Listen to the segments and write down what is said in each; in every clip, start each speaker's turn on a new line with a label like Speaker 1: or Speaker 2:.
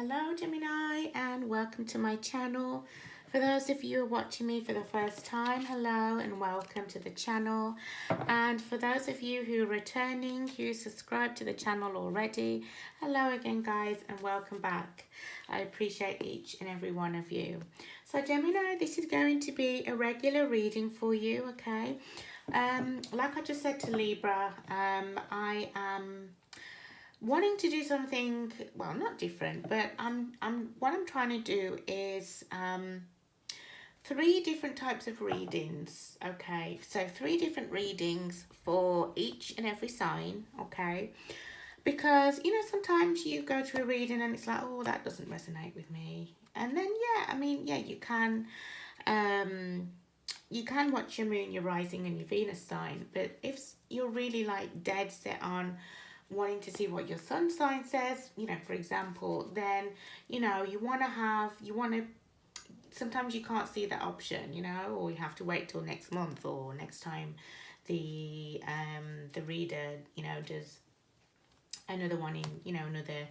Speaker 1: Hello Gemini, and welcome to my channel. For those of you who are watching me for the first time, hello and welcome to the channel. And for those of you who are returning, who subscribed to the channel already, hello again guys and welcome back. I appreciate each and every one of you. So Gemini, this is going to be a regular reading for you, okay? Like I just said to Libra, I am wanting to do something, well, not different, but what I'm trying to do is 3 different types of readings. Okay, so 3 different readings for each and every sign. Okay, because you know, sometimes you go to a reading and it's like, oh, that doesn't resonate with me, and then you can watch your moon, your rising and your Venus sign, but if you're really like dead set on wanting to see what your sun sign says, you know, for example, then, you know, sometimes you can't see that option, you know, or you have to wait till next month or next time the reader, you know, does another one in, you know, another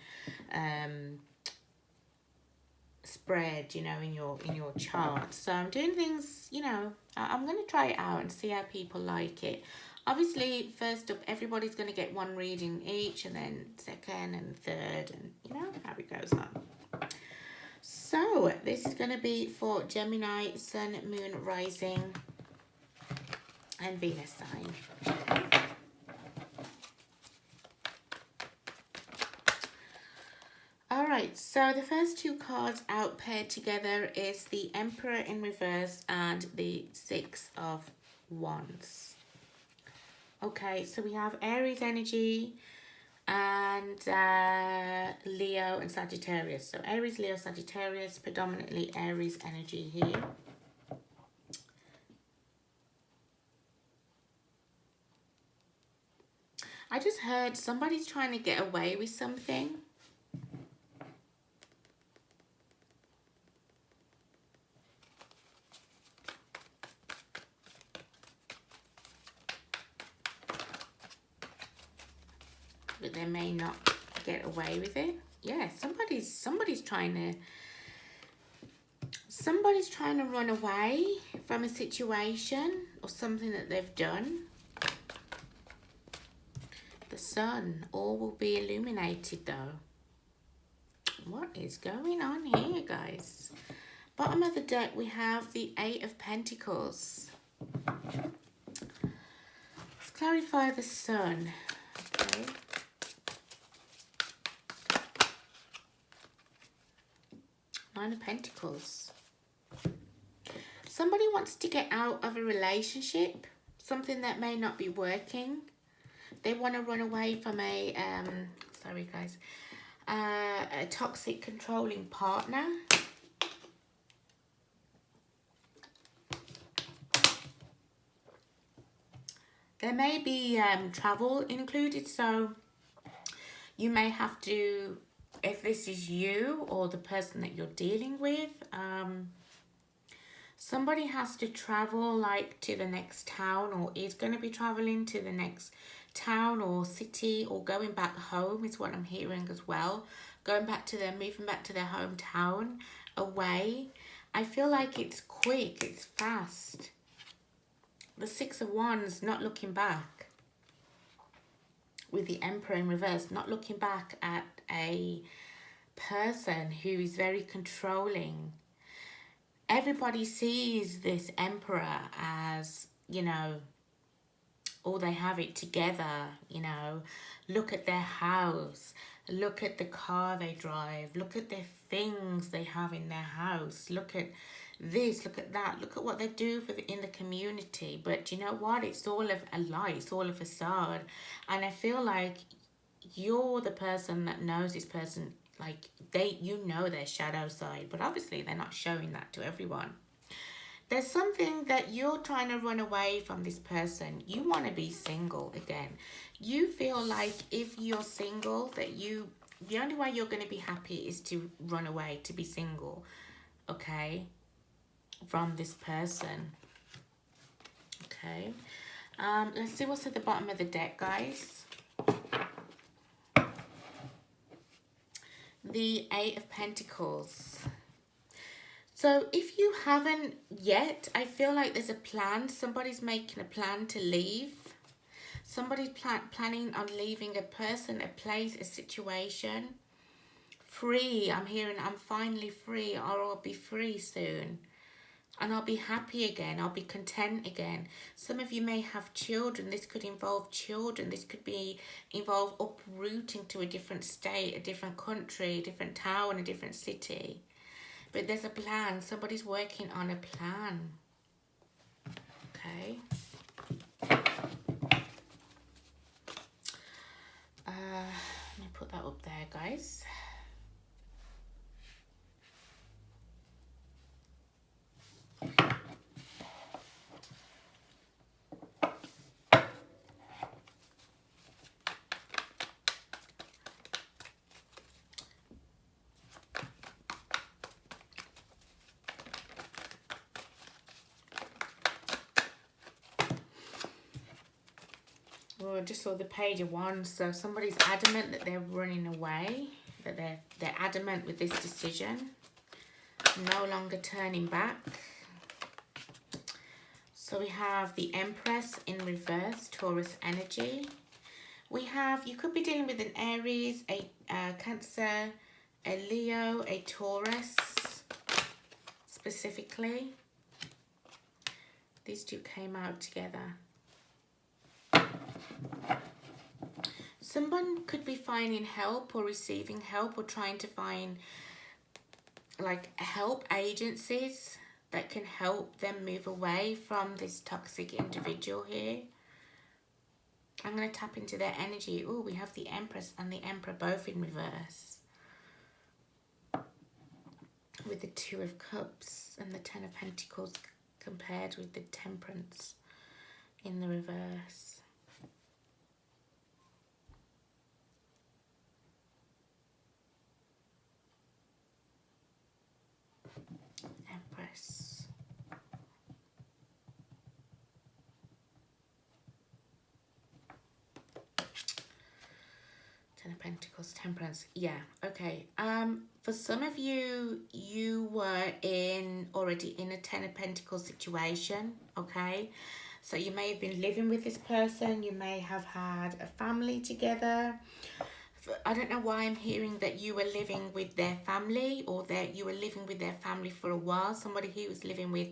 Speaker 1: spread, you know, in your chart. So I'm doing things, you know, I'm going to try it out and see how people like it. Obviously, first up, everybody's going to get 1 reading each, and then second and third, and you know how it goes on. So this is going to be for Gemini, Sun, Moon, Rising, and Venus sign. Alright, so the first 2 cards out paired together is the Emperor in reverse and the 6 of Wands. Okay, so we have Aries energy and Leo and Sagittarius. So Aries, Leo, Sagittarius, predominantly Aries energy here. I just heard somebody's trying to get away with something. But they may not get away with it. Yeah, somebody's trying to run away from a situation or something that they've done. The sun, all will be illuminated though. What is going on here, guys? Bottom of the deck we have the 8 of Pentacles. Let's clarify the sun. Okay. Nine of Pentacles. Somebody wants to get out of a relationship, something that may not be working. They want to run away from a, a toxic, controlling partner. There may be travel included, so you may have to, if this is you or the person that you're dealing with, somebody has to travel like to the next town, or is going to be traveling to the next town or city, or going back home is what I'm hearing as well. Moving back to their hometown, away. I feel like it's quick, it's fast. The 6 of Wands, not looking back. With the Emperor in reverse, not looking back at a person who is very controlling. Everybody sees this Emperor as, you know, oh, they have it together, you know. Look at their house. Look at the car they drive. Look at the things they have in their house. Look at this, look at that. Look at what they do in the community. But you know what? It's all of a lie. It's all a facade. And I feel like you're the person that knows this person. Like, you know their shadow side, but obviously they're not showing that to everyone. There's something that you're trying to run away from this person. You want to be single again. You feel like if you're single, that the only way you're going to be happy is to run away, to be single, okay, from this person. Okay, let's see what's at the bottom of the deck, guys. the Eight of Pentacles. So if you haven't yet, I feel like there's a plan. Somebody's making a plan to leave. Somebody's planning on leaving a person, a place, a situation. Free. I'm hearing I'm finally free, or I'll be free soon. And I'll be happy again. I'll be content again. Some of you may have children. This could involve children. This could involve uprooting to a different state, a different country, a different town, a different city. But there's a plan. Somebody's working on a plan. Okay. Let me put that up there, guys. Well, I just saw the Page of Wands. So somebody's adamant that they're running away, that they're adamant with this decision, no longer turning back. So we have the Empress in reverse, Taurus energy. We have, you could be dealing with an Aries, a Cancer, a Leo, a Taurus, specifically. These two came out together. Someone could be finding help or receiving help or trying to find like help agencies that can help them move away from this toxic individual here. I'm going to tap into their energy. Oh, we have the Empress and the Emperor both in reverse. With the Two of Cups and the Ten of Pentacles compared with the Temperance in the reverse. Empress. Ten of Pentacles, Temperance. Yeah, okay. For some of you, you were already in a Ten of Pentacles situation, okay? So you may have been living with this person. You may have had a family together. I don't know why I'm hearing that you were living with their family, or that you were living with their family for a while. Somebody who was living with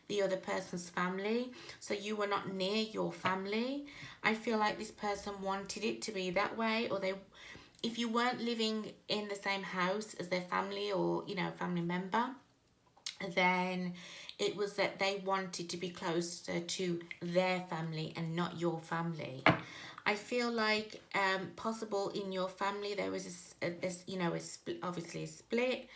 Speaker 1: the other person's family. So you were not near your family. I feel like this person wanted it to be that way, or if you weren't living in the same house as their family or, you know, family member, then it was that they wanted to be closer to their family and not your family. I feel like possible in your family there was obviously a split.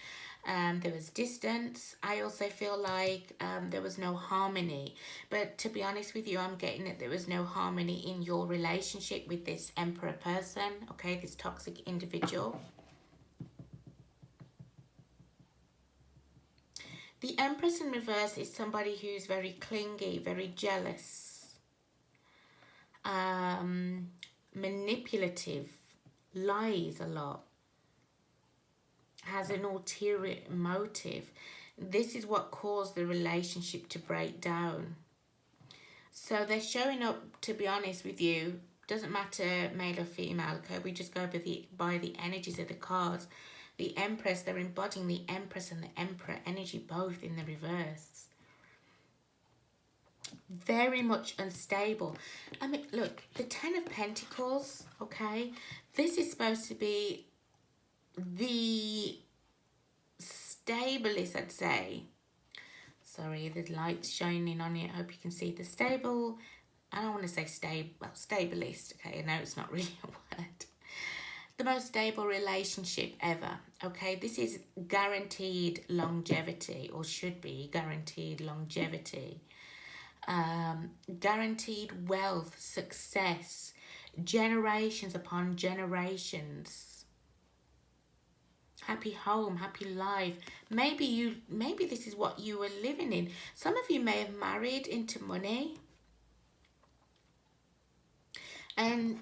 Speaker 1: There was distance. I also feel like there was no harmony. But to be honest with you, I'm getting that there was no harmony in your relationship with this Emperor person, okay, this toxic individual. The Empress in reverse is somebody who's very clingy, very jealous, manipulative, lies a lot, has an ulterior motive. This is what caused the relationship to break down. So they're showing up, to be honest with you, doesn't matter male or female, okay? We just go by the energies of the cards. The Empress, they're embodying the Empress and the Emperor energy, both in the reverse. Very much unstable. I mean, look, the Ten of Pentacles, okay? This is supposed to be the stablest, I'd say. Sorry, the light's shining on it. I hope you can see the stable. I don't want to say stablest, okay? I know it's not really a word. The most stable relationship ever, okay? This is guaranteed longevity, or should be guaranteed longevity. Guaranteed wealth, success, generations upon generations. Happy home, happy life. Maybe this is what you were living in. Some of you may have married into money. And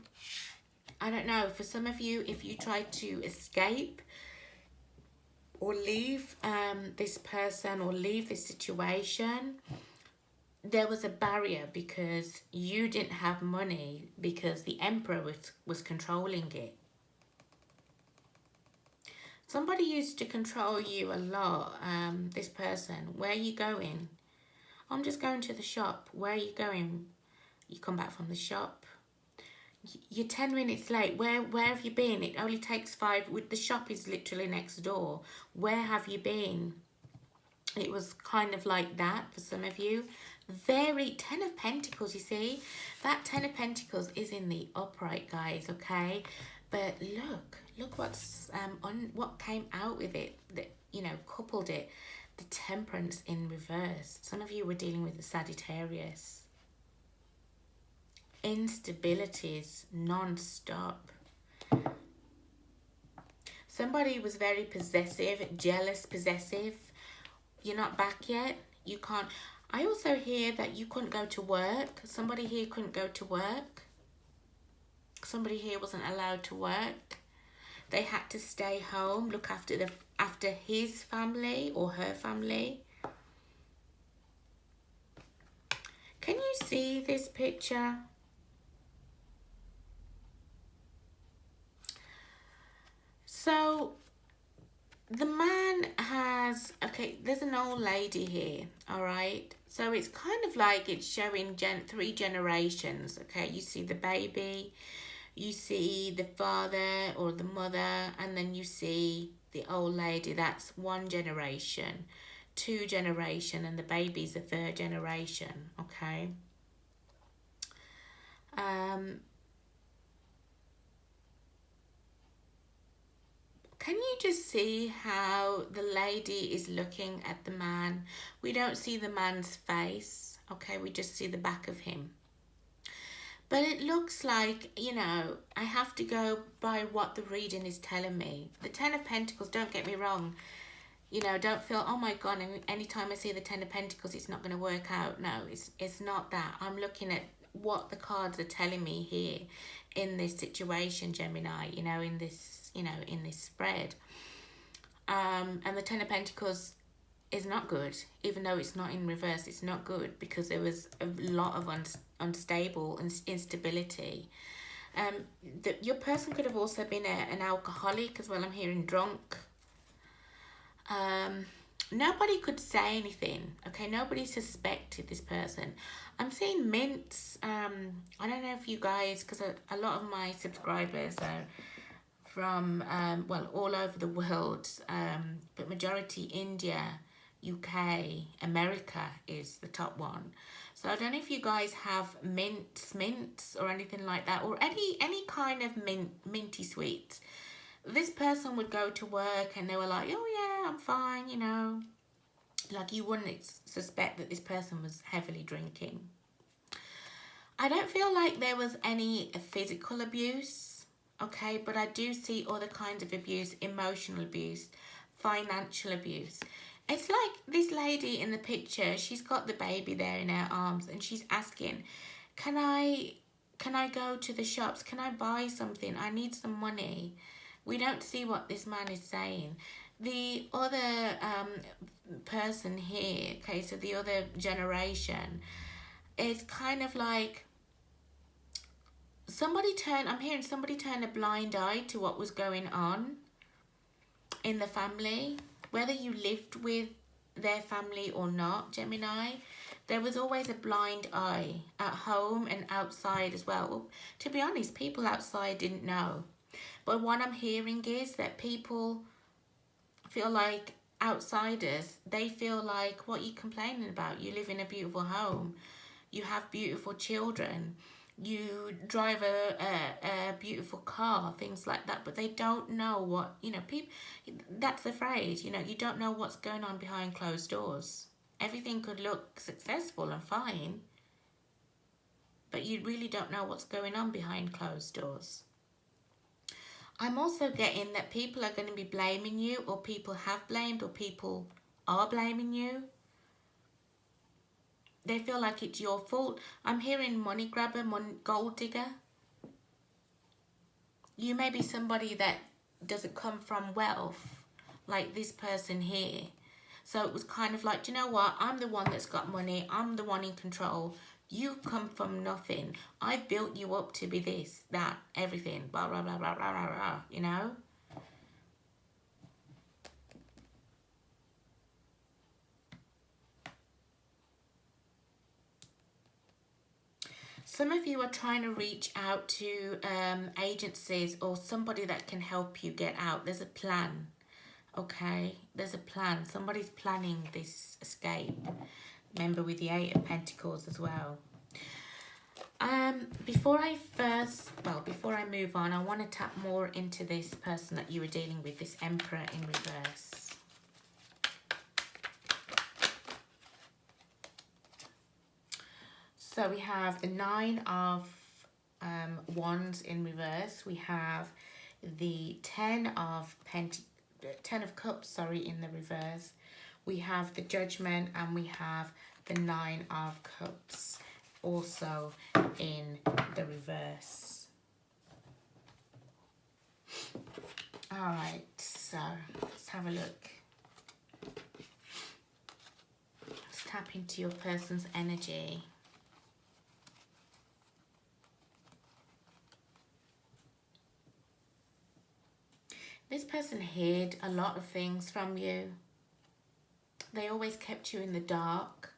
Speaker 1: I don't know, for some of you, if you tried to escape, or leave this person or leave this situation, there was a barrier because you didn't have money because the Emperor was controlling it. Somebody used to control you a lot, this person. Where are you going? I'm just going to the shop. Where are you going? You come back from the shop. You're 10 minutes late. Where have you been? It only takes 5. The shop is literally next door. Where have you been? It was kind of like that for some of you. Very 10 of Pentacles, you see. That 10 of Pentacles is in the upright, guys, okay? But look what's what came out with it, that, you know, coupled it. The Temperance in reverse. Some of you were dealing with the Saggitarius. Instabilities non-stop. Somebody was very possessive, jealous, possessive. You're not back yet. You can't. I also hear that you couldn't go to work. Somebody here couldn't go to work. Somebody here wasn't allowed to work. They had to stay home, look after his family or her family. Can you see this picture? So the man has, okay, there's an old lady here, all right? So it's kind of like it's showing 3 generations, okay? You see the baby, you see the father or the mother, and then you see the old lady. That's 1 generation, 2 generation, and the baby's the 3rd generation, okay? Can you just see how the lady is looking at the man? We don't see the man's face, okay? We just see the back of him. But it looks like, you know, I have to go by what the reading is telling me. The 10 of Pentacles, don't get me wrong. You know, don't feel, oh my God, anytime I see the 10 of Pentacles, it's not going to work out. No, it's not that. I'm looking at what the cards are telling me here in this situation, Gemini, you know, in this spread. And the 10 of Pentacles is not good. Even though it's not in reverse, it's not good because there was a lot of unstable and instability. Your person could have also been an alcoholic as well. I'm hearing drunk. Nobody could say anything, okay? Nobody suspected this person. I'm seeing mints. I don't know if you guys, because a lot of my subscribers are from, well, all over the world, but majority India, UK, America is the top one. So I don't know if you guys have mints or anything like that, or any kind of minty sweets. This person would go to work and they were like, oh yeah, I'm fine, you know. Like, you wouldn't suspect that this person was heavily drinking. I don't feel like there was any physical abuse, okay? But I do see other kinds of abuse, emotional abuse, financial abuse. It's like this lady in the picture, she's got the baby there in her arms and she's asking, can I go to the shops? Can I buy something? I need some money. We don't see what this man is saying. The other person here, okay, so the other generation, is kind of like I'm hearing somebody turn a blind eye to what was going on in the family. Whether you lived with their family or not, Gemini, there was always a blind eye at home and outside as well. Well, to be honest, people outside didn't know. But what I'm hearing is that people feel like outsiders, they feel like, what are you complaining about? You live in a beautiful home. You have beautiful children. You drive a beautiful car, things like that. But they don't know what, you know, people, that's the phrase, you know, you don't know what's going on behind closed doors. Everything could look successful and fine, but you really don't know what's going on behind closed doors. I'm also getting that people are going to be blaming you, or people have blamed, or people are blaming you. They feel like it's your fault. I'm hearing money grabber, gold digger. You may be somebody that doesn't come from wealth, like this person here. So it was kind of like, do you know what? I'm the one that's got money. I'm the one in control. You come from nothing. I've built you up to be this, that, everything. Blah, blah, blah, blah, blah, blah, blah, you know? Some of you are trying to reach out to agencies or somebody that can help you get out. There's a plan, okay? There's a plan. Somebody's planning this escape. Remember, with the Eight of Pentacles as well. Before I move on, I want to tap more into this person that you were dealing with, this Emperor in reverse. So we have the Nine of Wands in reverse. We have the Ten of Cups, sorry, in the reverse. We have the Judgment, and we have the Nine of Cups also in the reverse. All right, so let's have a look. Let's tap into your person's energy. This person hid a lot of things from you. They always kept you in the dark.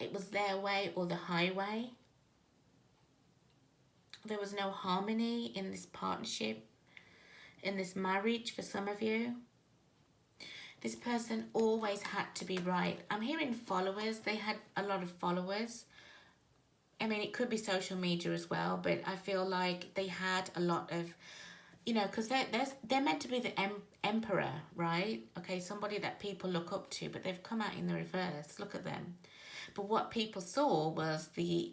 Speaker 1: It was their way or the highway. There was no harmony in this partnership, in this marriage for some of you. This person always had to be right. I'm hearing followers. They had a lot of followers. I mean, it could be social media as well, but I feel like they had a lot of, you know, because they're meant to be the emperor, right? Okay, somebody that people look up to, but they've come out in the reverse. Look at them. But what people saw was the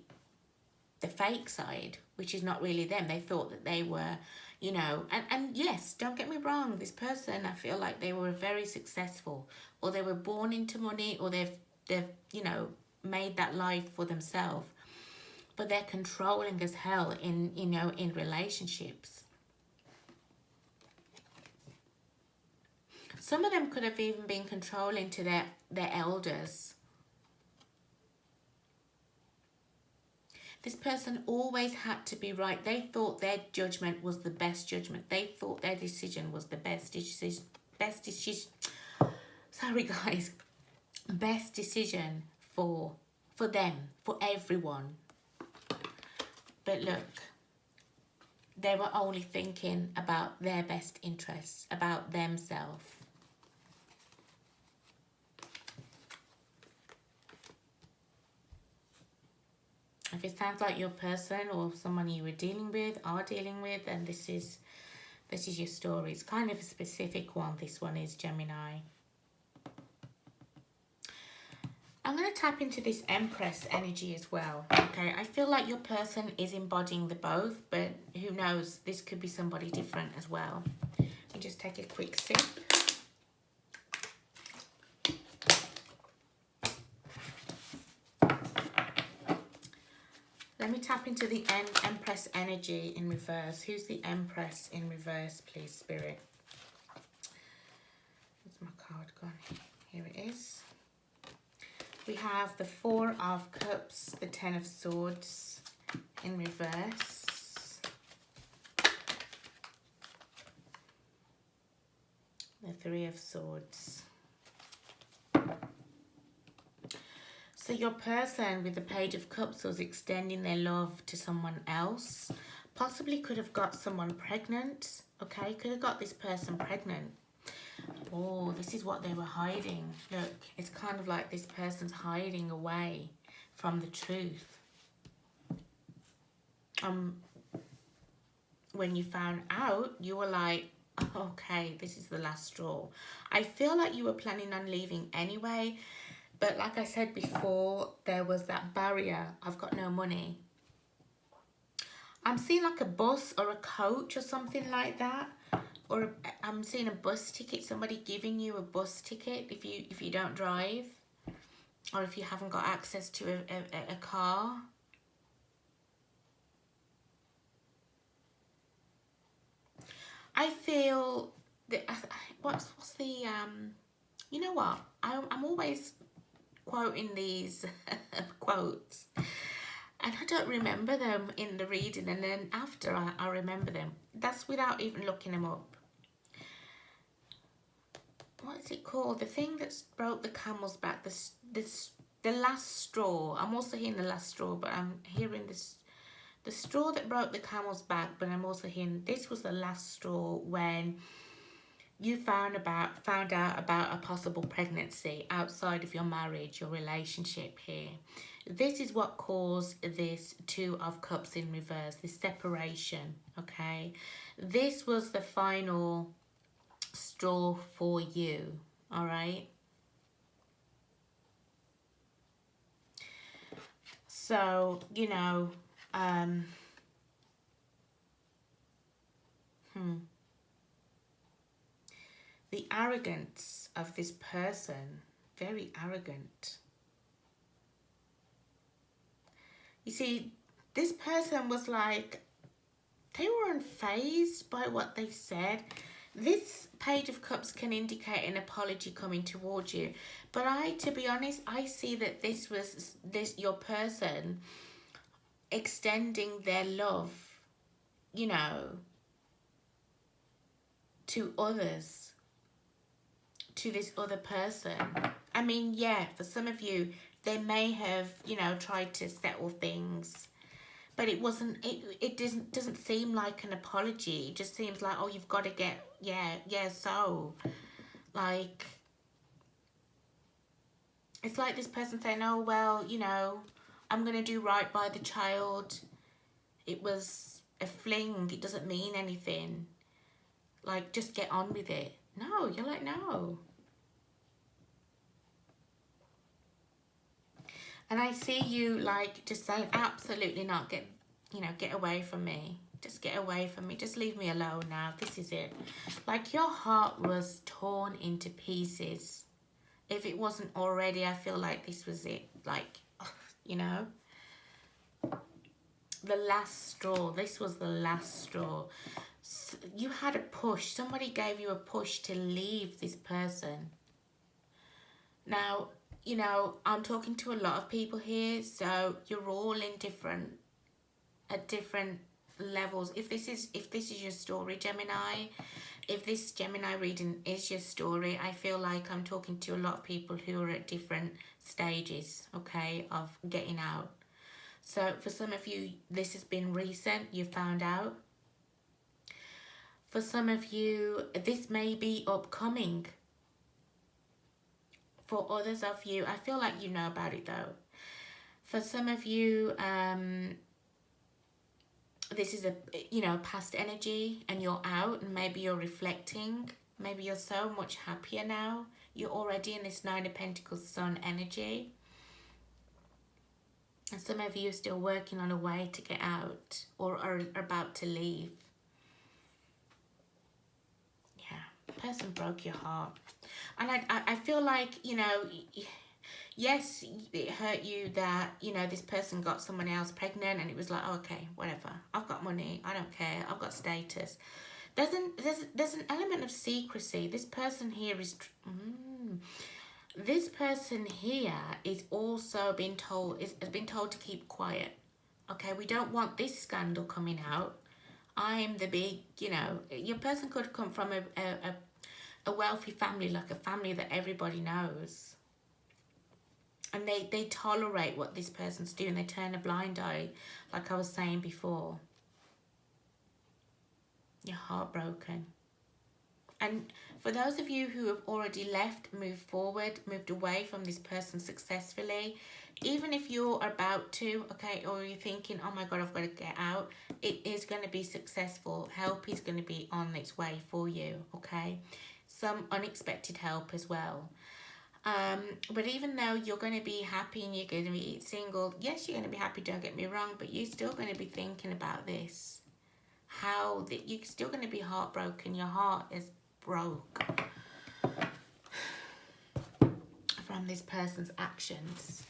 Speaker 1: fake side, which is not really them. They thought that they were, you know, and yes, don't get me wrong, this person, I feel like they were very successful, or they were born into money, or they've you know, made that life for themselves. But they're controlling as hell in, you know, in relationships. Some of them could have even been controlling to their elders. This person always had to be right. They thought their judgment was the best judgment. They thought their decision was the best decision. Sorry, guys. Best decision for them, for everyone. But look, they were only thinking about their best interests, about themselves. If it sounds like your person or someone you were dealing with, are dealing with, then this is your story. It's kind of a specific one. This one is Gemini. I'm going to tap into this Empress energy as well. Okay, I feel like your person is embodying the both, but who knows? This could be somebody different as well. Let me just take a quick sip. Let me tap into the Empress energy in reverse. Who's the Empress in reverse, please, Spirit? Where's my card gone? Here it is. We have the Four of Cups, the Ten of Swords in reverse. The Three of Swords. So your person with the Page of Cups was extending their love to someone else. Possibly could have got someone pregnant. Okay, could have got this person pregnant. Oh, this is what they were hiding. Look, it's kind of like this person's hiding away from the truth. When you found out, you were like, okay, this is the last straw. I feel like you were planning on leaving anyway. But like I said before, there was that barrier. I've got no money. I'm seeing like a bus or a coach or something like that. Or I'm seeing a bus ticket. Somebody giving you a bus ticket if you don't drive. Or if you haven't got access to a car. I feel what's the you know what, I'm always quoting these quotes and I don't remember them in the reading, and then after I remember them. That's without even looking them up. What is it called? The thing that broke the camel's back, the last straw. I'm also hearing the last straw, but I'm hearing this, the straw that broke the camel's back, but I'm also hearing this was the last straw when you found out about a possible pregnancy outside of your marriage, your relationship here. This is what caused this Two of Cups in reverse, this separation, okay? This was the final straw for you, all right? So, you know, the arrogance of this person, very arrogant. You see, this person was like, they were unfazed by what they said. This Page of Cups can indicate an apology coming towards you. But to be honest, I see that this was your person extending their love, you know, to others, to this other person. I mean, yeah, for some of you, they may have, you know, tried to settle things, but it wasn't, it doesn't seem like an apology. It just seems like, oh, you've got to get, so, like, it's like this person saying, oh, well, you know, I'm going to do right by the child. It was a fling. It doesn't mean anything. Like, just get on with it. No, you're like, no. And I see you, like, just saying, absolutely not. Get away from me. Just get away from me. Just leave me alone now. This is it. Like, your heart was torn into pieces. If it wasn't already, I feel like this was it. Like, you know. The last straw. This was the last straw. So you had a push. Somebody gave you a push to leave this person. Now, you know, I'm talking to a lot of people here, so you're all in at different levels. If this is your story, Gemini, if this Gemini reading is your story, I feel like I'm talking to a lot of people who are at different stages, okay, of getting out. So for some of you, this has been recent, you found out. For some of you, this may be upcoming. For others of you, I feel like you know about it though. For some of you, this is a, you know, past energy and you're out and maybe you're reflecting. Maybe you're so much happier now. You're already in this Nine of Pentacles Sun energy. And some of you are still working on a way to get out or are about to leave. Yeah, person broke your heart. And I feel like, you know, yes, it hurt you that, you know, this person got someone else pregnant and it was like, oh, okay, whatever. I've got money. I don't care. I've got status. There's an element of secrecy. This person here is... This person here is also been told, has been told to keep quiet. Okay, we don't want this scandal coming out. I'm the big, you know, your person could come from a wealthy family, like a family that everybody knows. And they tolerate what this person's doing. They turn a blind eye, like I was saying before. You're heartbroken. And for those of you who have already left, moved forward, moved away from this person successfully, even if you're about to, okay, or you're thinking, oh my God, I've got to get out, it is going to be successful. Help is going to be on its way for you, okay? Some unexpected help as well. But even though you're going to be happy and you're going to be single, yes, you're going to be happy, don't get me wrong, but you're still going to be thinking about this. How that you're still going to be heartbroken. Your heart is broke from this person's actions.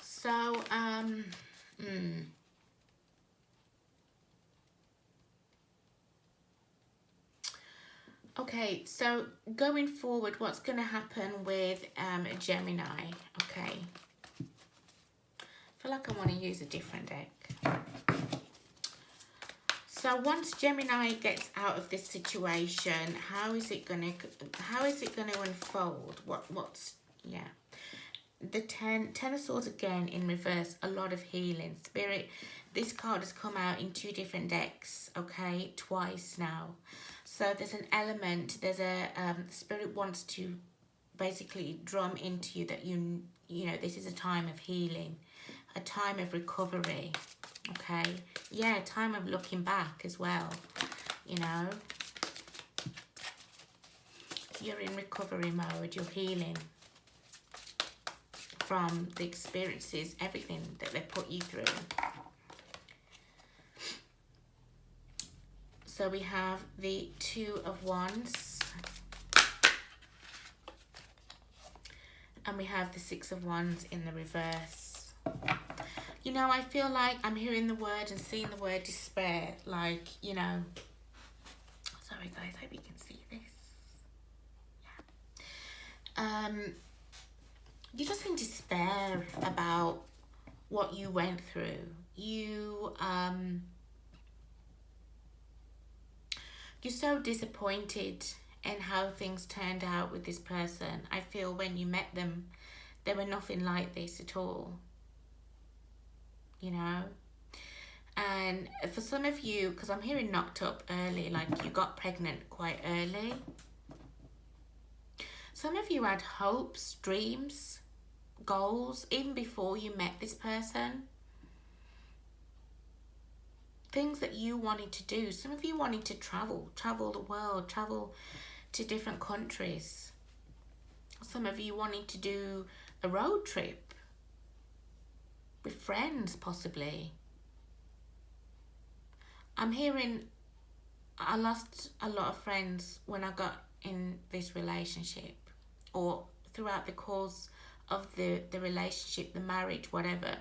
Speaker 1: So, Okay, so going forward, what's going to happen with Gemini? Okay. I feel like I want to use a different deck. So once Gemini gets out of this situation, how is it going to unfold? Yeah. The Ten of Swords again in reverse, a lot of healing. Spirit, this card has come out in 2 different decks, okay, twice now. So there's an element, there's a, Spirit wants to basically drum into you that you know, this is a time of healing, a time of recovery, okay? Yeah, a time of looking back as well, you know? You're in recovery mode, you're healing from the experiences, everything that they put you through. So we have the 2 of Wands. And we have the 6 of Wands in the reverse. You know, I feel like I'm hearing the word and seeing the word despair. Like, you know. Sorry guys, hope you can see this. Yeah. You're just in despair about what you went through. You're so disappointed in how things turned out with this person. I feel when you met them, they were nothing like this at all. You know? And for some of you, because I'm hearing knocked up early, like you got pregnant quite early. Some of you had hopes, dreams, goals, even before you met this person. Things that you wanted to do. Some of you wanted to travel the world, travel to different countries. Some of you wanted to do a road trip with friends, possibly. I'm hearing I lost a lot of friends when I got in this relationship, or throughout the course of the relationship, the marriage, whatever.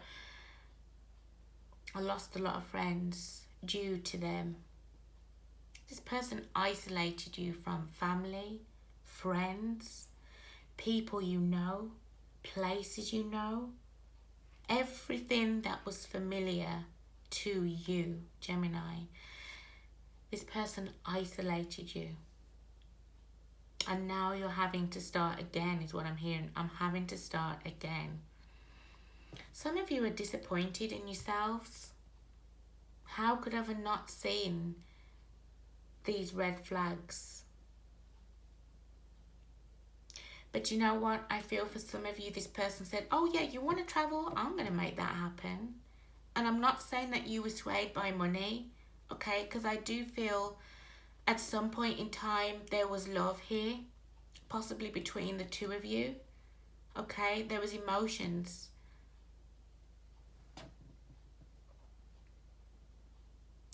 Speaker 1: I lost a lot of friends due to them. This person isolated you from family, friends, people you know, places you know, everything that was familiar to you, Gemini. This person isolated you. And now you're having to start again, is what I'm hearing. I'm having to start again. Some of you are disappointed in yourselves. How could I have not seen these red flags? But you know what? I feel for some of you, this person said, oh yeah, you want to travel? I'm going to make that happen. And I'm not saying that you were swayed by money, okay? Because I do feel at some point in time there was love here, possibly between the 2 of you, okay? There was emotions.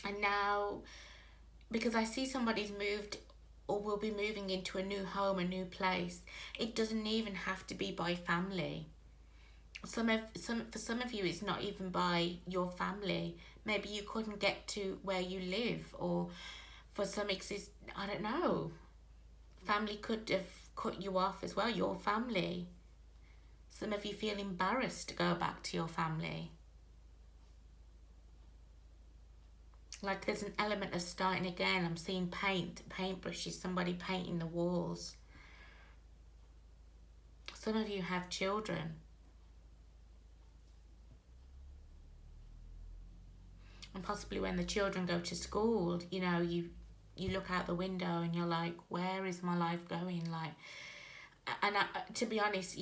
Speaker 1: And now, because I see somebody's moved or will be moving into a new home, a new place, it doesn't even have to be by family. For some of you, it's not even by your family. Maybe you couldn't get to where you live, or for some, I don't know. Family could have cut you off as well, your family. Some of you feel embarrassed to go back to your family. Like there's an element of starting again. I'm seeing paintbrushes, somebody painting the walls. Some of you have children. And possibly when the children go to school, you know, you look out the window and you're like, where is my life going? Like, and to be honest,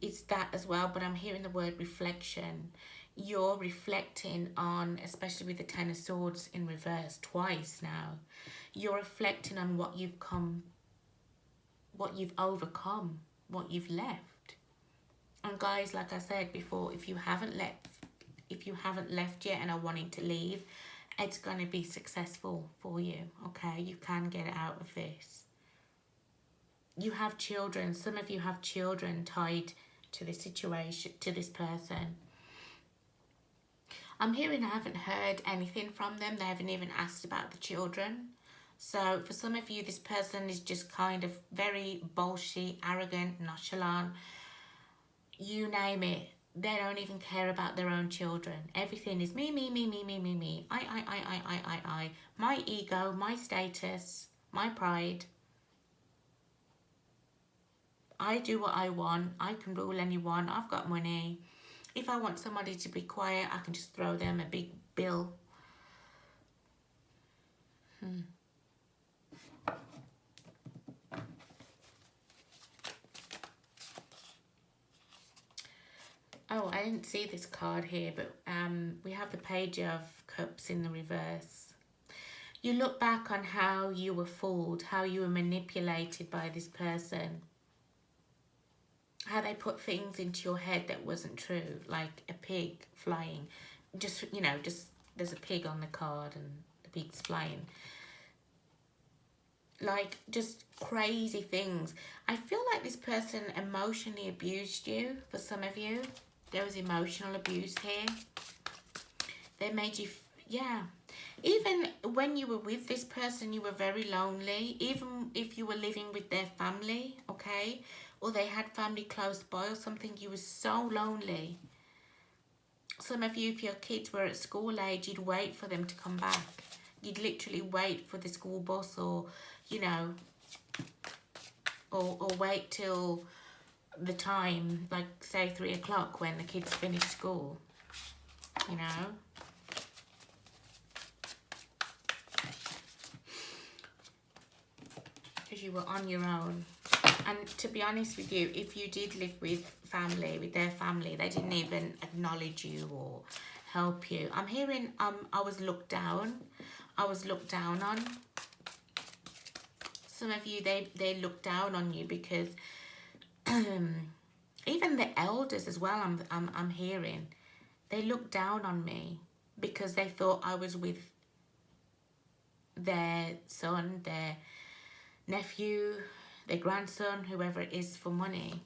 Speaker 1: it's that as well, but I'm hearing the word reflection. You're reflecting on, especially with the 10 of Swords in reverse twice now, you're reflecting on what you've overcome, what you've left. And guys, like I said before, if you haven't left yet and are wanting to leave, it's going to be successful for you, okay? You can get out of this. You have children. Some of you have children tied to this situation, to this person. I'm hearing I haven't heard anything from them. They haven't even asked about the children. So for some of you, this person is just kind of very bullshit, arrogant, nonchalant, you name it. They don't even care about their own children. Everything is me, me, me, me, me, me, me. I. My ego, my status, my pride. I do what I want. I can rule anyone. I've got money. If I want somebody to be quiet, I can just throw them a big bill. Oh, I didn't see this card here, but we have the Page of Cups in the reverse. You look back on how you were fooled, how you were manipulated by this person. How they put things into your head that wasn't true, like a pig flying. Just, you know, just there's a pig on the card and the pig's flying. Like, just crazy things. I feel like this person emotionally abused you, for some of you. There was emotional abuse here. They made you, yeah. Even when you were with this person, you were very lonely. Even if you were living with their family, okay? Or they had family close by or something, you were so lonely. Some of you, if your kids were at school age, you'd wait for them to come back. You'd literally wait for the school bus, or, you know, or wait till the time, like say 3 o'clock when the kids finish school, you know. Because you were on your own. And to be honest with you, if you did live with family, with their family, they didn't even acknowledge you or help you. I'm hearing I was looked down. I was looked down on. Some of you, they look down on you because even the elders as well, I'm hearing, they looked down on me because they thought I was with their son, their nephew, their grandson, whoever it is, for money.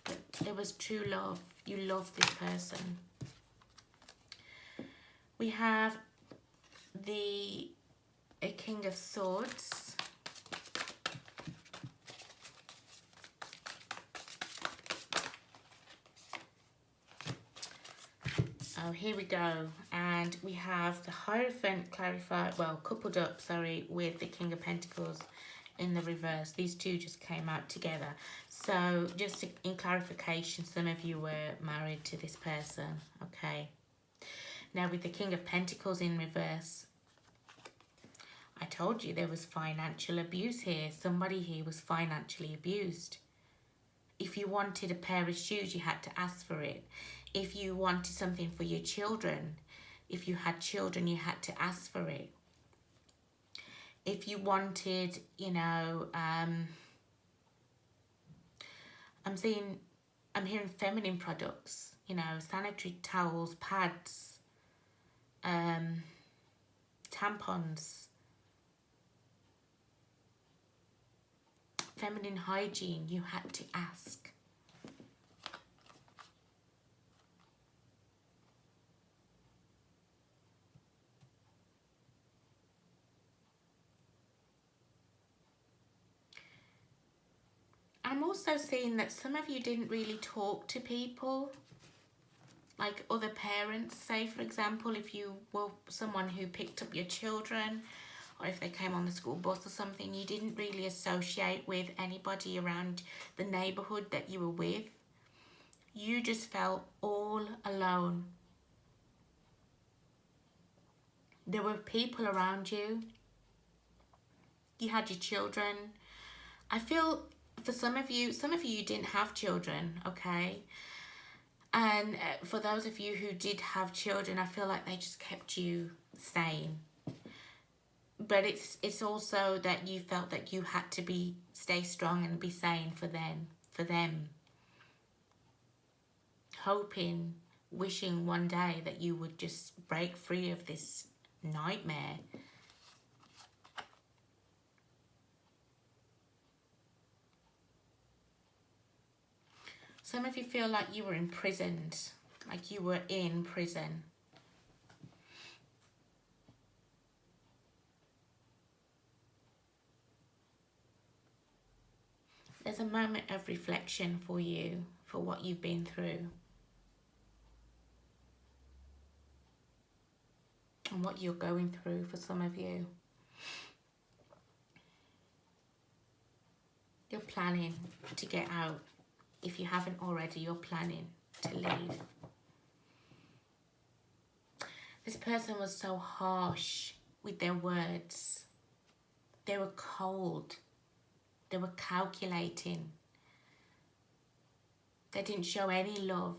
Speaker 1: But it was true love. You love this person. We have a King of Swords. Oh, here we go. And we have the Hierophant clarified, well, coupled up, sorry, with the King of Pentacles in the reverse. These two just came out together. So just in clarification, some of you were married to this person, okay? Now with the King of Pentacles in reverse, I told you there was financial abuse here. Somebody here was financially abused. If you wanted a pair of shoes, you had to ask for it. If you wanted something for your children, if you had children, you had to ask for it. If you wanted, you know, I'm hearing feminine products, you know, sanitary towels, pads, tampons, feminine hygiene, you had to ask. I'm also seeing that some of you didn't really talk to people, like other parents. Say, for example, if you were someone who picked up your children, or if they came on the school bus or something, you didn't really associate with anybody around the neighbourhood that you were with. You just felt all alone. There were people around you. You had your children. I feel for some of you didn't have children, okay? And for those of you who did have children, I feel like they just kept you sane. But it's also that you felt that you had to stay strong and be sane for them. Hoping, wishing one day that you would just break free of this nightmare. Some of you feel like you were imprisoned, like you were in prison. a moment of reflection for you, for what you've been through. And what you're going through for some of you. You're planning to get out. If you haven't already, you're planning to leave. This person was so harsh with their words. They were cold. They were calculating. They didn't show any love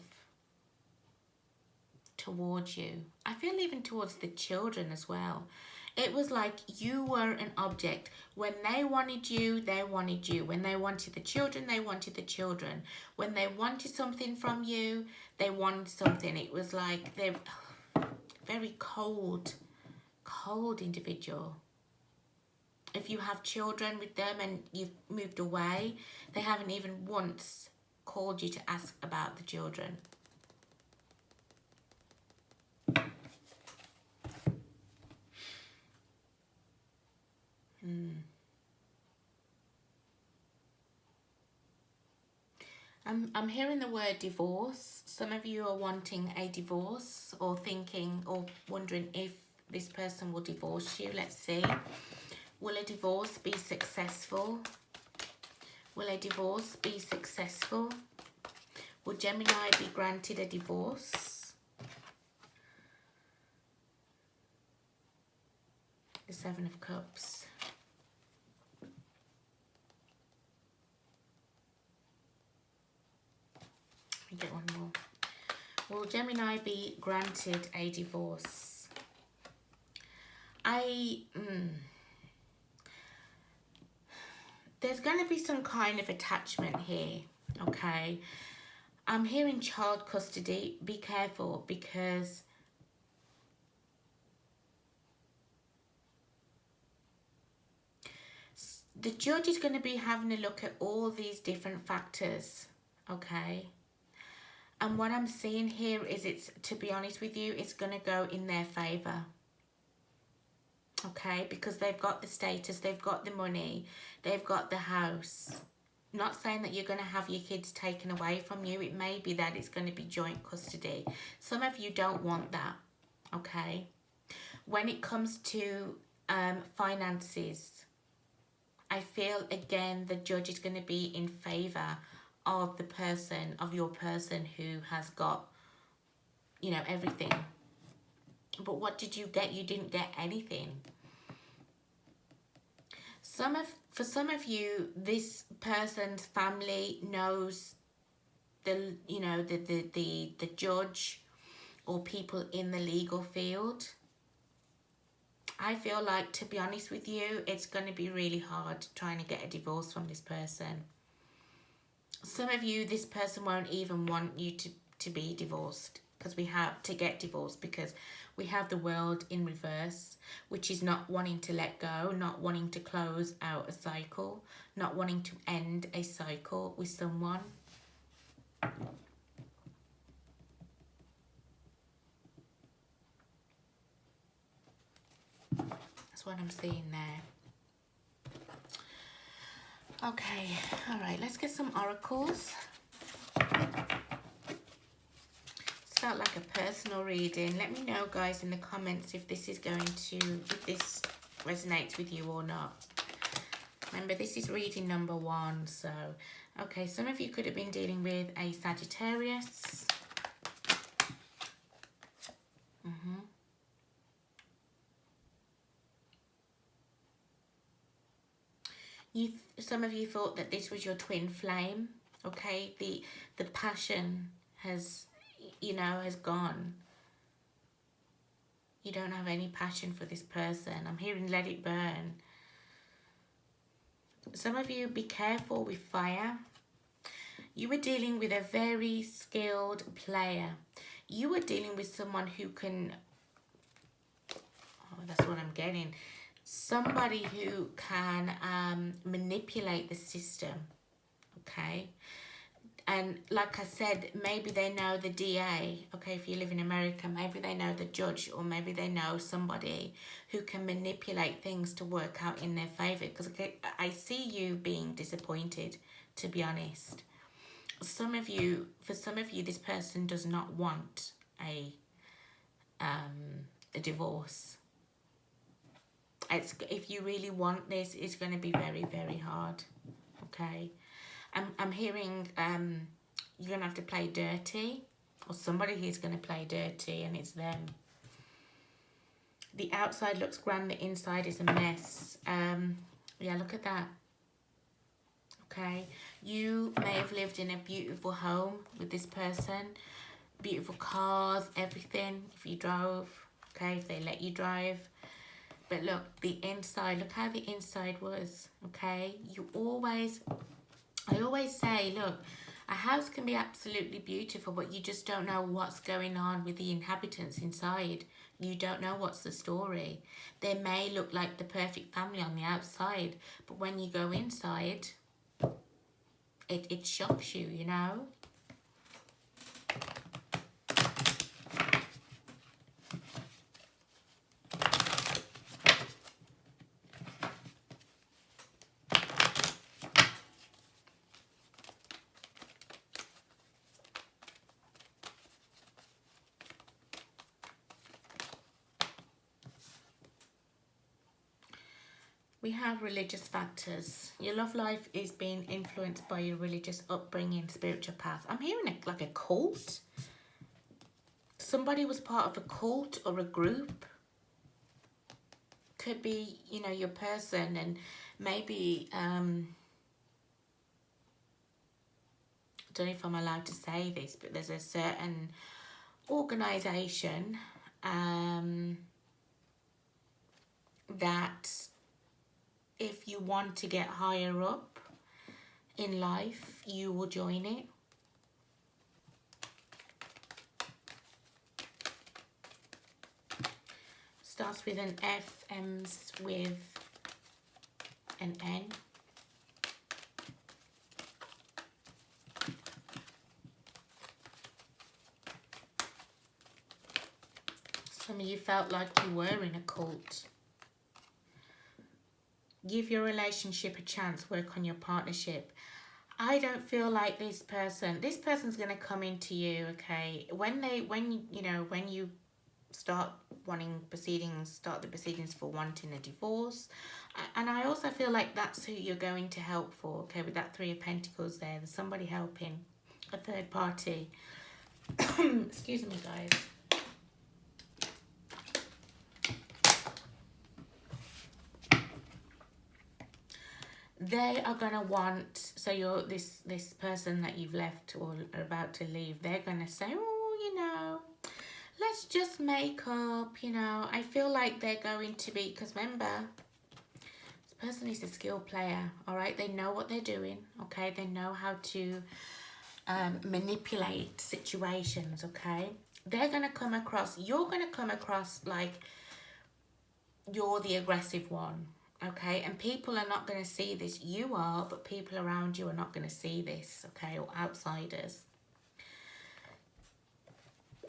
Speaker 1: towards you. I feel even towards the children as well. It was like you were an object. When they wanted you, they wanted you. When they wanted the children, they wanted the children. When they wanted something from you, they wanted something. It was like they're very cold individual. If you have children with them and you've moved away, they haven't even once called you to ask about the children. I'm hearing the word divorce. Some of you are wanting a divorce or thinking or wondering if this person will divorce you. Let's see. Will a divorce be successful? Will a divorce be successful? Will Gemini be granted a divorce? The Seven of Cups. Get one more. Will Gemini be granted a divorce? There's going to be some kind of attachment here, okay? I'm hearing child custody. Be careful, because the judge is going to be having a look at all these different factors, okay? And what I'm seeing here is, it's, to be honest with you, it's going to go in their favour. Okay, because they've got the status, they've got the money, they've got the house. Not saying that you're going to have your kids taken away from you. It may be that it's going to be joint custody. Some of you don't want that, okay? When it comes to finances, I feel, again, the judge is going to be in favour of the person, of your person who has got, you know, everything. But what did you get? You didn't get anything. For some of you, this person's family knows the, you know, the judge or people in the legal field. I feel like, to be honest with you, it's going to be really hard trying to get a divorce from this person. Some of you, this person won't even want you to be divorced, because we have to get divorced, because we have the World in reverse, which is not wanting to let go, not wanting to close out a cycle, not wanting to end a cycle with someone. That's what I'm seeing there. Okay, all right, let's get some oracles. Felt like a personal reading. Let me know, guys, in the comments if this is going to, if this resonates with you or not. Remember, this is reading number 1. So, okay, some of you could have been dealing with a Saggitarius. Some of you thought that this was your twin flame. Okay, the passion has, you know, has gone. You don't have any passion for this person. I'm hearing let it burn. Some of you, be careful with fire. You were dealing with a very skilled player. You were dealing with someone who can, oh, that's what I'm getting. Somebody who can manipulate the system, okay? And like I said, maybe they know the DA, okay, if you live in America, maybe they know the judge, or maybe they know somebody who can manipulate things to work out in their favour. Because I see you being disappointed to be honest. For some of you, this person does not want a divorce. If you really want this, it's going to be very, very hard. Okay, I'm hearing you're going to have to play dirty, or somebody here's going to play dirty, and it's them. The outside looks grand, the inside is a mess. Yeah, look at that. Okay, you may have lived in a beautiful home with this person, beautiful cars, everything, if you drove, okay, if they let you drive. But look, the inside, look how the inside was, okay? I always say, look, a house can be absolutely beautiful, but you just don't know what's going on with the inhabitants inside. You don't know what's the story. They may look like the perfect family on the outside, but when you go inside, it shocks you, you know? We have religious factors. Your love life is being influenced by your religious upbringing, spiritual path. I'm hearing it like a cult. Somebody was part of a cult or a group. Could be, you know, your person, and maybe, I don't know if I'm allowed to say this, but there's a certain organisation that if you want to get higher up in life, you will join it. Starts with an F, ends with an N. Some of you felt like you were in a cult. Give your relationship a chance, work on your partnership. I don't feel like this person's going to come into you, okay? When you start wanting start the proceedings for wanting a divorce. And I also feel like that's who you're going to help for, okay? With that Three of Pentacles there, there's somebody helping, a third party. Excuse me, guys. They are going to want, so you're this person that you've left or are about to leave, they're going to say, oh, you know, let's just make up, you know. I feel like they're going to be, because remember, this person is a skilled player, all right? They know what they're doing, okay? They know how to manipulate situations, okay? They're going to come across, you're going to come across like you're the aggressive one. Okay, and people are not going to see this. You are, but people around you are not going to see this, okay, or outsiders.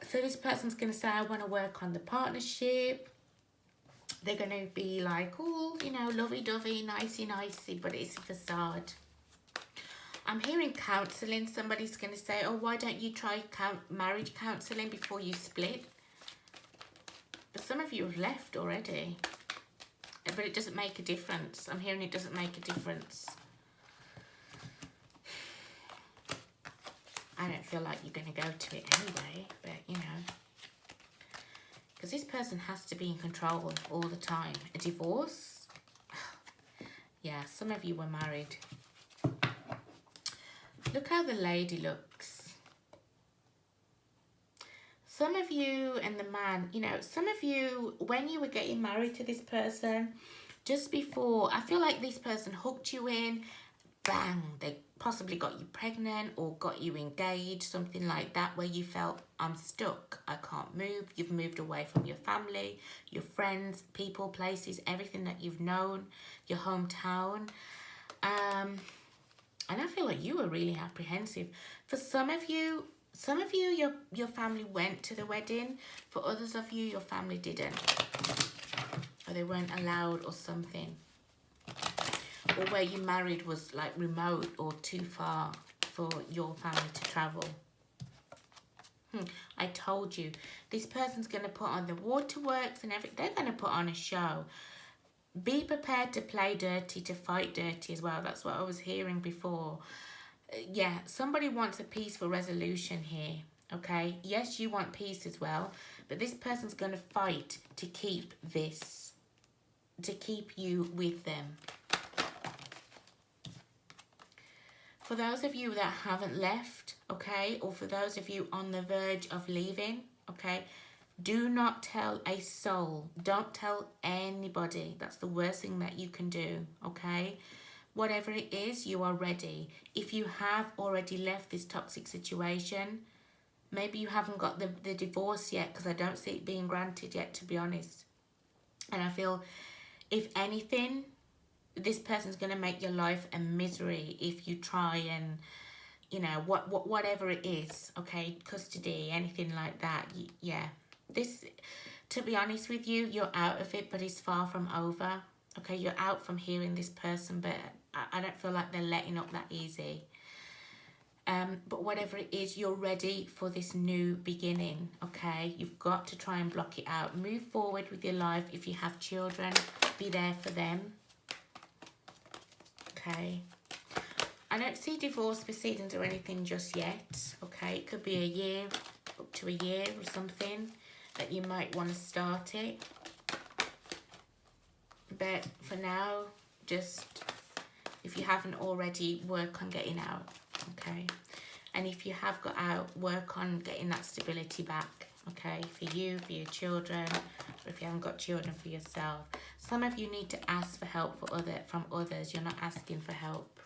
Speaker 1: So this person's going to say, I want to work on the partnership. They're going to be like, oh, you know, lovey-dovey, nicey-nicey, but it's a facade. I'm hearing counselling. Somebody's going to say, oh, why don't you try marriage counselling before you split? But some of you have left already. But it doesn't make a difference. I'm hearing it doesn't make a difference. I don't feel like you're going to go to it anyway, but you know. Because this person has to be in control all the time. A divorce? Yeah, some of you were married. Look how the lady looks. Some of you and the man, you know, some of you, when you were getting married to this person, just before, I feel like this person hooked you in, bang, they possibly got you pregnant or got you engaged, something like that, where you felt, I'm stuck, I can't move. You've moved away from your family, your friends, people, places, everything that you've known, your hometown. And I feel like you were really apprehensive. For some of you, your family went to the wedding. For others of you, your family didn't. Or they weren't allowed or something. or where you married was like remote or too far for your family to travel. I told you, this person's going to put on the waterworks and everything. They're going to put on a show. Be prepared to play dirty, to fight dirty as well. That's what I was hearing before. Yeah, somebody wants a peaceful resolution here, okay? Yes, you want peace as well, but this person's going to fight to keep this, to keep you with them. For those of you that haven't left, okay, or for those of you on the verge of leaving, okay, do not tell a soul. Don't tell anybody. That's the worst thing that you can do, okay? Whatever it is, you are ready. If you have already left this toxic situation, maybe you haven't got the divorce yet, because I don't see it being granted yet, to be honest. And I feel, if anything, this person's going to make your life a misery if you try and, you know, whatever it is, okay, custody, anything like that. Yeah, this, to be honest with you, you're out of it, but it's far from over, okay? You're out from hearing this person, but I don't feel like they're letting up that easy. But whatever it is, you're ready for this new beginning, okay? You've got to try and block it out. Move forward with your life. If you have children, be there for them. Okay, I don't see divorce proceedings or anything just yet, okay? It could be a year, up to a year or something that you might want to start it. But for now, just, if you haven't already, work on getting out, okay? And if you have got out, work on getting that stability back, okay? For you, for your children, or if you haven't got children, for yourself. Some of you need to ask for help from others. You're not asking for help.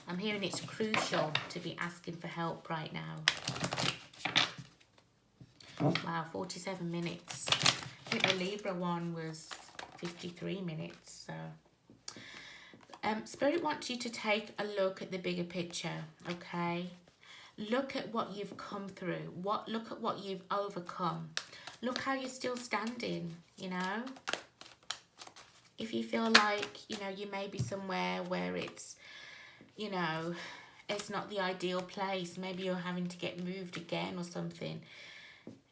Speaker 1: I'm hearing it's crucial to be asking for help right now. Wow, 47 minutes. I think the Libra one was 53 minutes. So, Spirit wants you to take a look at the bigger picture, okay? Look at what you've come through. Look at what you've overcome. Look how you're still standing, you know. If you feel like, you know, you may be somewhere where it's, you know, it's not the ideal place. Maybe you're having to get moved again or something.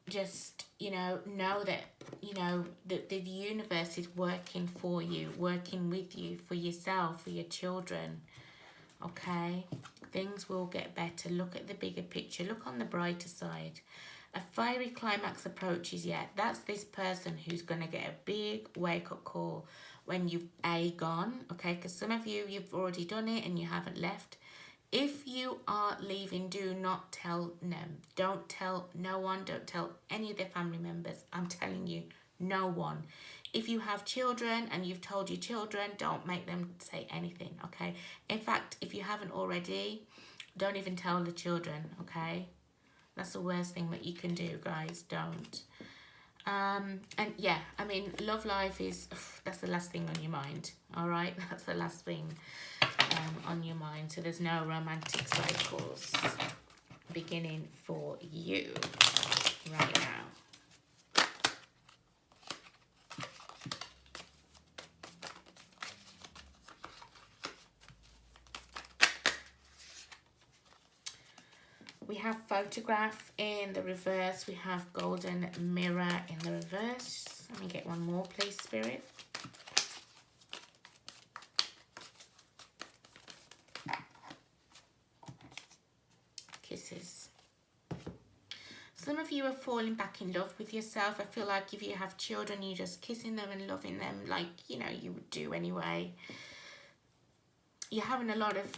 Speaker 1: Just, you know that, you know, the universe is working for you, working with you, for yourself, for your children, okay? Things will get better. Look at the bigger picture. Look on the brighter side. A fiery climax approaches yet. That's this person who's going to get a big wake-up call when you've gone, okay? Because some of you, you've already done it and you haven't left. If you are leaving, do not tell them. Don't tell no one. Don't tell any of their family members. I'm telling you, no one. If you have children and you've told your children, don't make them say anything, okay? In fact, if you haven't already, don't even tell the children, okay? That's the worst thing that you can do, guys. Don't. And yeah, I mean, love life is, that's the last thing on your mind, all right? That's the last thing on your mind. So there's no romantic cycles beginning for you right now. We have photograph in the reverse. We have golden mirror in the reverse. Let me get one more, please, Spirit. Kisses. Some of you are falling back in love with yourself. I feel like if you have children, you're just kissing them and loving them like, you know, you would do anyway. You're having a lot of,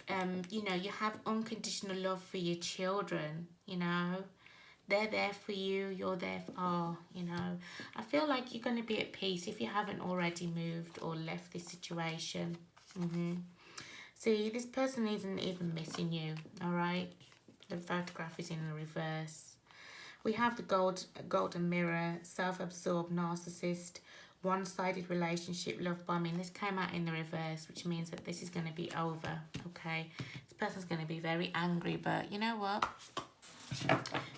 Speaker 1: you know, you have unconditional love for your children, you know. They're there for you. You're there for, you know. I feel like you're going to be at peace if you haven't already moved or left this situation. See, this person isn't even missing you, all right? The photograph is in the reverse. We have the golden mirror, self-absorbed narcissist, one-sided relationship, love bombing. This came out in the reverse, which means that this is going to be over, okay? This person's going to be very angry, but you know what?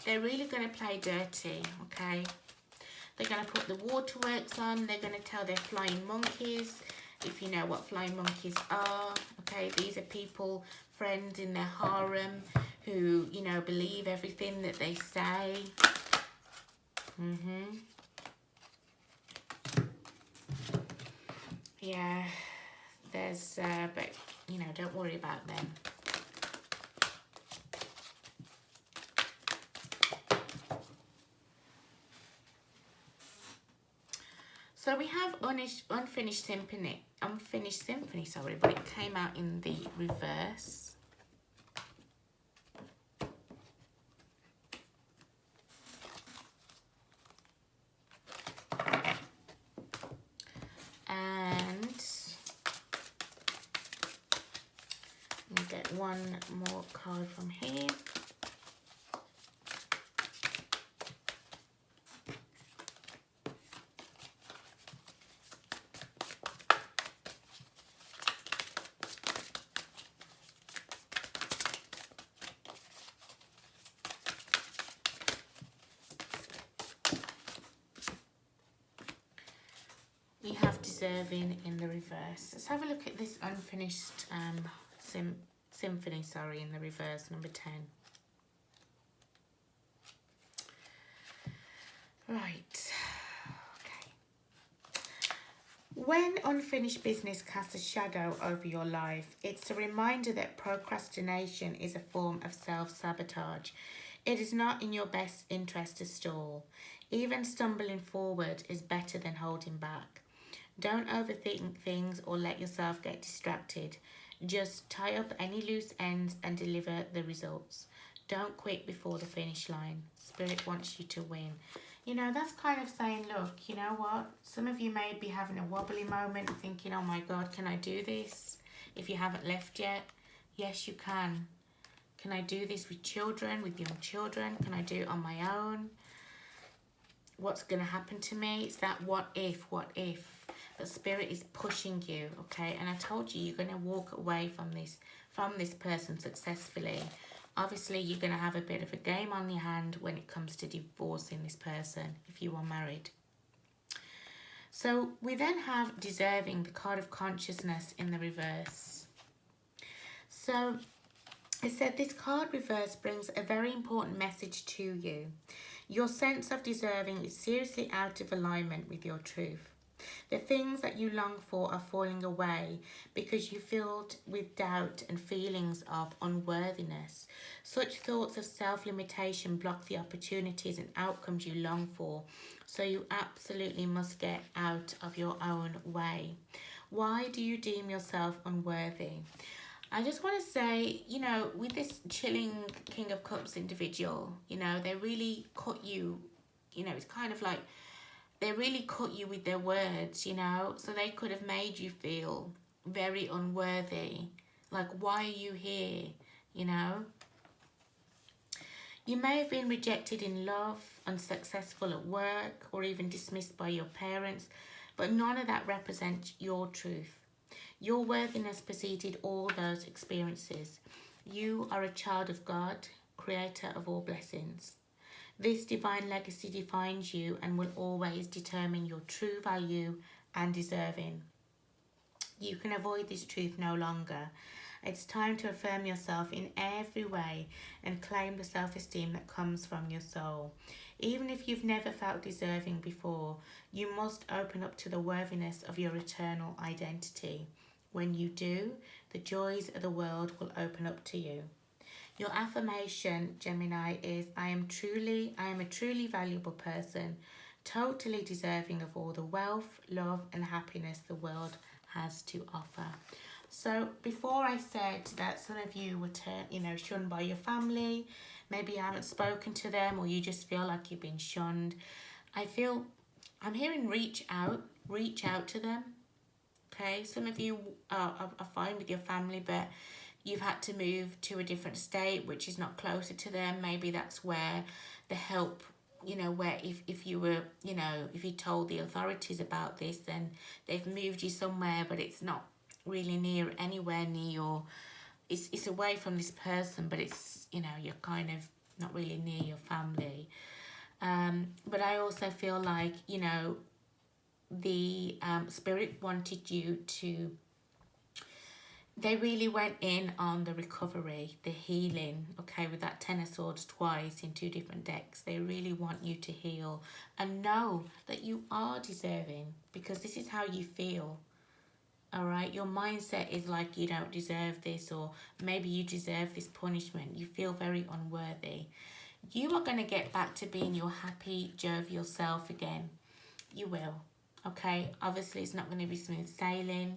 Speaker 1: They're really going to play dirty, okay? They're going to put the waterworks on. They're going to tell their flying monkeys if you know what flying monkeys are. Okay, these are people, friends in their harem who, you know, believe everything that they say. Yeah, there's, but, you know, don't worry about them. So we have unfinished symphony, sorry, but it came out in the reverse. And let me get one more card from here. We have deserving in the reverse. Let's have a look at this unfinished symphony, sorry, in the reverse, number 10. Right. Okay. When unfinished business casts a shadow over your life, it's a reminder that procrastination is a form of self-sabotage. It is not in your best interest to stall. Even stumbling forward is better than holding back. Don't overthink things or let yourself get distracted. Just tie up any loose ends and deliver the results. Don't quit before the finish line. Spirit wants you to win. You know, that's kind of saying, look, you know what? Some of you may be having a wobbly moment thinking, oh my God, can I do this? If you haven't left yet, yes, you can. Can I do this with children, with young children? Can I do it on my own? What's going to happen to me? It's that what if. But Spirit is pushing you, okay? And I told you, you're going to walk away from this person successfully. Obviously, you're going to have a bit of a game on your hand when it comes to divorcing this person if you are married. So we then have deserving, the card of consciousness in the reverse. So it said this card reverse brings a very important message to you. Your sense of deserving is seriously out of alignment with your truth. The things that you long for are falling away because you filled with doubt and feelings of unworthiness. Such thoughts of self-limitation block the opportunities and outcomes you long for, so you absolutely must get out of your own way. Why do you deem yourself unworthy? I just want to say, you know, with this chilling King of Cups individual, you know, they really cut you, you know, it's kind of like, they really cut you with their words, you know, so they could have made you feel very unworthy. Like, why are you here, you know? You may have been rejected in love, unsuccessful at work, or even dismissed by your parents, but none of that represents your truth. Your worthiness preceded all those experiences. You are a child of God, creator of all blessings. This divine legacy defines you and will always determine your true value and deserving. You can avoid this truth no longer. It's time to affirm yourself in every way and claim the self-esteem that comes from your soul. Even if you've never felt deserving before, you must open up to the worthiness of your eternal identity. When you do, the joys of the world will open up to you. Your affirmation, Gemini, is I am a truly valuable person, totally deserving of all the wealth, love and happiness the world has to offer. So before I said that some of you were shunned by your family, maybe you haven't spoken to them or you just feel like you've been shunned, I'm hearing reach out to them. Okay, some of you are fine with your family, but you've had to move to a different state, which is not closer to them. Maybe that's where the help, where if you were, if you told the authorities about this, then they've moved you somewhere, but it's not really anywhere near your, it's away from this person, but it's, you're kind of not really near your family. But I also feel like, the spirit wanted you to, they really went in on the recovery, the healing, okay, with that Ten of Swords twice in 2 different decks. They really want you to heal and know that you are deserving, because this is how you feel. All right, your mindset is like you don't deserve this, or maybe you deserve this punishment. You feel very unworthy. You are going to get back to being your happy, jovial self again. You will. Okay, obviously it's not going to be smooth sailing.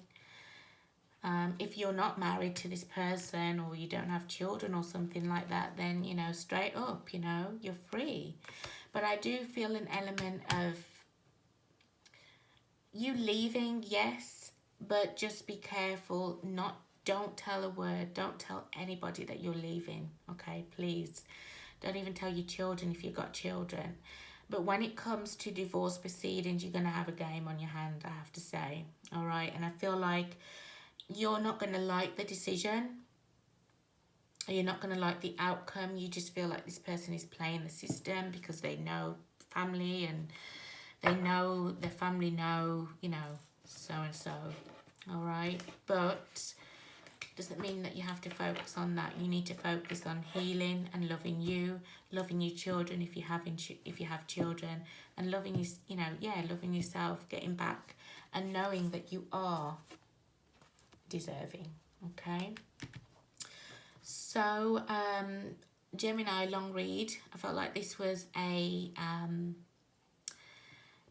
Speaker 1: If you're not married to this person, or you don't have children or something like that, then, you know, straight up, you know, you're free. But I do feel an element of you leaving, yes, but just be careful. Don't tell a word. Don't tell anybody that you're leaving, okay? Please. Don't even tell your children if you've got children. But when it comes to divorce proceedings, you're going to have a game on your hand, I have to say. All right? And I feel like you're not going to like the decision. You're not going to like the outcome. You just feel like this person is playing the system because they know family, and they know their family know, you know, so and so. All right? But doesn't mean that you have to focus on that. You need to focus on healing and loving you, loving your children if you have children, and loving you, you know, yeah, loving yourself, getting back and knowing that you are deserving. Okay, so Gemini long read. I felt like this was a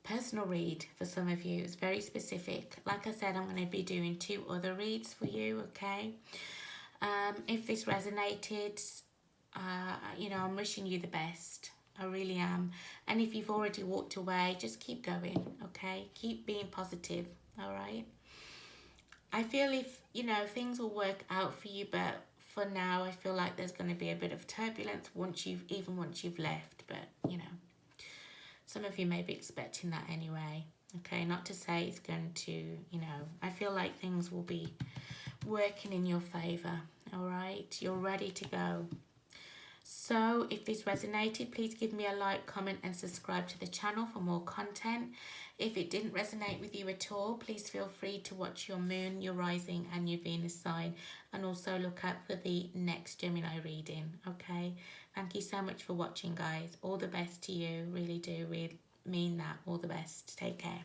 Speaker 1: personal read for some of you. It's very specific. Like I said, I'm going to be doing 2 other reads for you, okay? If this resonated, you know, I'm wishing you the best. I really am. And if you've already walked away, just keep going, okay? Keep being positive, all right? I feel if, you know, things will work out for you, but for now, I feel like there's going to be a bit of turbulence once you've left, but, you know. Some of you may be expecting that anyway, okay? Not to say it's going to, you know, I feel like things will be working in your favour, all right? You're ready to go. So if this resonated, please give me a like, comment and subscribe to the channel for more content. If it didn't resonate with you at all, please feel free to watch your moon, your rising and your Venus sign, and also look out for the next Gemini reading, okay? Thank you so much for watching, guys. All the best to you. Really do mean that. All the best. Take care.